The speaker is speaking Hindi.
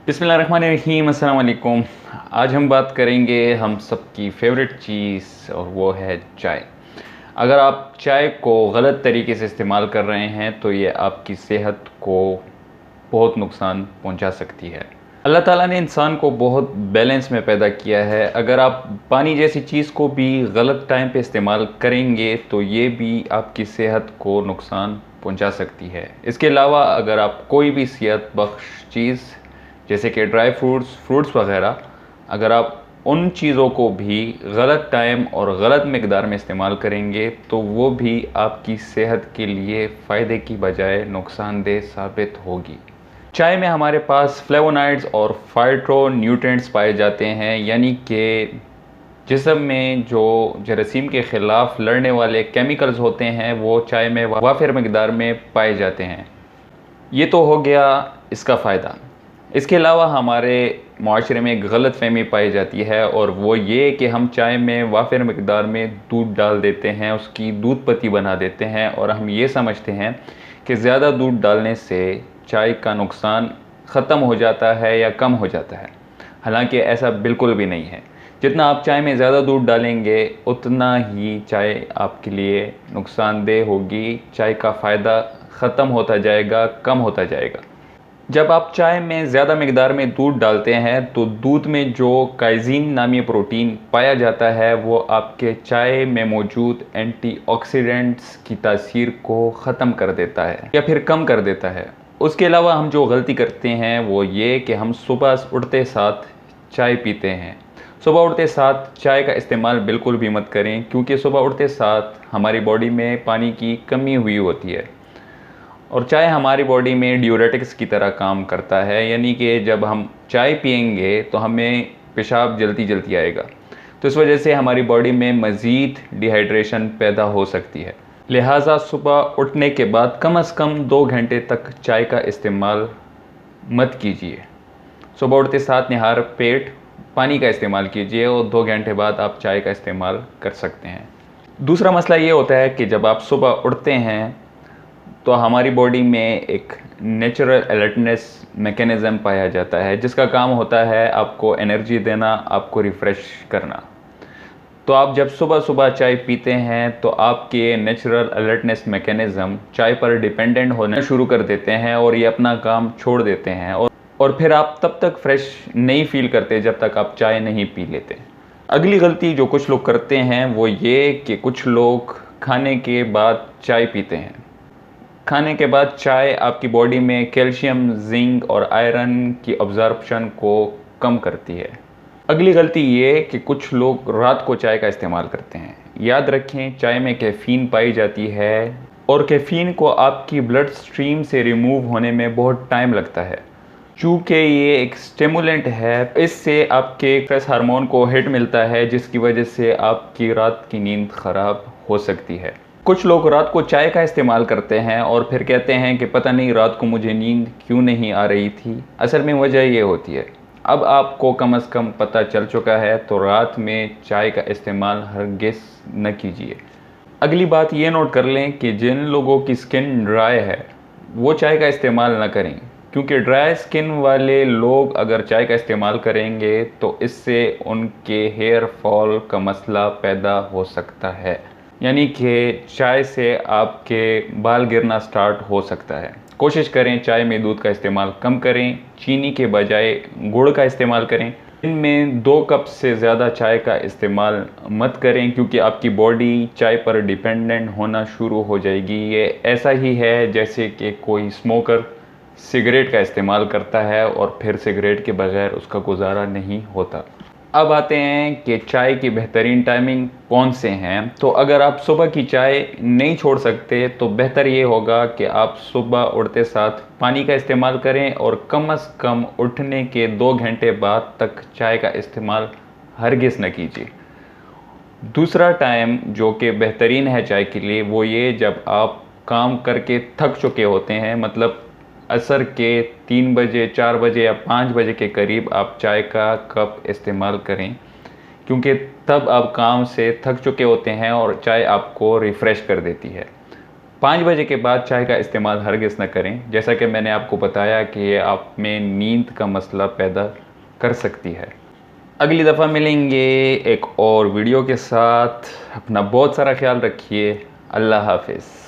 बिस्मिल्लाहिर्रहमानिर्रहीम, अस्सलाम वालेकुम। आज हम बात करेंगे हम सबकी फेवरेट चीज़ और वो है चाय। अगर आप चाय को गलत तरीके से इस्तेमाल कर रहे हैं तो ये आपकी सेहत को बहुत नुकसान पहुंचा सकती है। अल्लाह ताला ने इंसान को बहुत बैलेंस में पैदा किया है। अगर आप पानी जैसी चीज़ को भी गलत टाइम पे इस्तेमाल करेंगे तो ये भी आपकी सेहत को नुकसान पहुंचा सकती है। इसके अलावा अगर आप कोई भी सेहत बख्श चीज़ जैसे कि ड्राई फ्रूट्स वगैरह, अगर आप उन चीज़ों को भी गलत टाइम और गलत मकदार में इस्तेमाल करेंगे तो वो भी आपकी सेहत के लिए फ़ायदे की बजाय नुकसानदेह साबित होगी। चाय में हमारे पास फ्लेवोनॉइड्स और फाइटोन्यूट्रिएंट्स पाए जाते हैं, यानी कि जिस्म में जो जरासीम के ख़िलाफ़ लड़ने वाले केमिकल्स होते हैं वो चाय में वाफिर मकदार में पाए जाते हैं। ये तो हो गया इसका फ़ायदा। इसके अलावा हमारे माशरे में एक गलत फहमी पाई जाती है और वो ये कि हम चाय में वाफिर मकदार में दूध डाल देते हैं, उसकी दूध पत्ती बना देते हैं और हम ये समझते हैं कि ज़्यादा दूध डालने से चाय का नुकसान ख़त्म हो जाता है या कम हो जाता है। हालांकि ऐसा बिल्कुल भी नहीं है। जितना आप चाय में ज़्यादा दूध डालेंगे उतना ही चाय आपके लिए नुकसानदेह होगी, चाय का फ़ायदा ख़त्म होता जाएगा, कम होता जाएगा। जब आप चाय में ज़्यादा मकदार में दूध डालते हैं तो दूध में जो काइजीन नामी प्रोटीन पाया जाता है वो आपके चाय में मौजूद एंटीऑक्सीडेंट्स की तासीर को ख़त्म कर देता है या फिर कम कर देता है। उसके अलावा हम जो गलती करते हैं वो ये कि हम सुबह उठते साथ चाय पीते हैं। सुबह उठते साथ चाय का इस्तेमाल बिल्कुल भी मत करें, क्योंकि सुबह उठते साथ हमारी बॉडी में पानी की कमी हुई होती है और चाय हमारी बॉडी में ड्यूरेटिक्स की तरह काम करता है, यानी कि जब हम चाय पियेंगे तो हमें पेशाब जल्दी जल्दी आएगा, तो इस वजह से हमारी बॉडी में मज़ीद डिहाइड्रेशन पैदा हो सकती है। लिहाजा सुबह उठने के बाद कम से कम 2 घंटे तक चाय का इस्तेमाल मत कीजिए। सुबह उठते साथ निहार पेट पानी का इस्तेमाल कीजिए और 2 घंटे बाद आप चाय का इस्तेमाल कर सकते हैं। दूसरा मसला ये होता है कि जब आप सुबह उठते हैं तो हमारी बॉडी में एक नेचुरल अलर्टनेस मैकेनिज़्म पाया जाता है जिसका काम होता है आपको एनर्जी देना, आपको रिफ़्रेश करना। तो आप जब सुबह सुबह चाय पीते हैं तो आपके नेचुरल अलर्टनेस मैकेनिज़्म चाय पर डिपेंडेंट होना शुरू कर देते हैं और ये अपना काम छोड़ देते हैं और फिर आप तब तक फ्रेश नहीं फील करते जब तक आप चाय नहीं पी लेते। अगली गलती जो कुछ लोग करते हैं वो ये कि कुछ लोग खाने के बाद चाय पीते हैं। खाने के बाद चाय आपकी बॉडी में कैल्शियम, जिंक और आयरन की अब्जॉर्प्शन को कम करती है। अगली गलती ये कि कुछ लोग रात को चाय का इस्तेमाल करते हैं। याद रखें, चाय में कैफ़ीन पाई जाती है और कैफ़ीन को आपकी ब्लड स्ट्रीम से रिमूव होने में बहुत टाइम लगता है। चूँकि ये एक स्टिमुलेंट है, इससे आपके स्ट्रेस हार्मोन को हिट मिलता है जिसकी वजह से आपकी रात की नींद ख़राब हो सकती है। कुछ लोग रात को चाय का इस्तेमाल करते हैं और फिर कहते हैं कि पता नहीं रात को मुझे नींद क्यों नहीं आ रही थी। असल में वजह ये होती है, अब आपको कम से कम पता चल चुका है, तो रात में चाय का इस्तेमाल हरगिज़ न कीजिए। अगली बात ये नोट कर लें कि जिन लोगों की स्किन ड्राई है वो चाय का इस्तेमाल न करें, क्योंकि ड्राई स्किन वाले लोग अगर चाय का इस्तेमाल करेंगे तो इससे उनके हेयर फॉल का मसला पैदा हो सकता है, यानी कि चाय से आपके बाल गिरना स्टार्ट हो सकता है। कोशिश करें चाय में दूध का इस्तेमाल कम करें, चीनी के बजाय गुड़ का इस्तेमाल करें। इनमें 2 कप से ज़्यादा चाय का इस्तेमाल मत करें, क्योंकि आपकी बॉडी चाय पर डिपेंडेंट होना शुरू हो जाएगी। ये ऐसा ही है जैसे कि कोई स्मोकर सिगरेट का इस्तेमाल करता है और फिर सिगरेट के बगैर उसका गुजारा नहीं होता। अब आते हैं कि चाय की बेहतरीन टाइमिंग कौन से हैं। तो अगर आप सुबह की चाय नहीं छोड़ सकते तो बेहतर ये होगा कि आप सुबह उठते साथ पानी का इस्तेमाल करें और कम से कम उठने के 2 घंटे बाद तक चाय का इस्तेमाल हरगिज़ न कीजिए। दूसरा टाइम जो कि बेहतरीन है चाय के लिए वो ये जब आप काम करके थक चुके होते हैं, मतलब असर के 3 बजे, 4 बजे या 5 बजे के करीब आप चाय का कप इस्तेमाल करें, क्योंकि तब आप काम से थक चुके होते हैं और चाय आपको रिफ़्रेश कर देती है। 5 बजे के बाद चाय का इस्तेमाल हरगिज़ न करें, जैसा कि मैंने आपको बताया कि ये आप में नींद का मसला पैदा कर सकती है। अगली दफ़ा मिलेंगे एक और वीडियो के साथ। अपना बहुत सारा ख्याल रखिए। अल्लाह हाफ़िज़।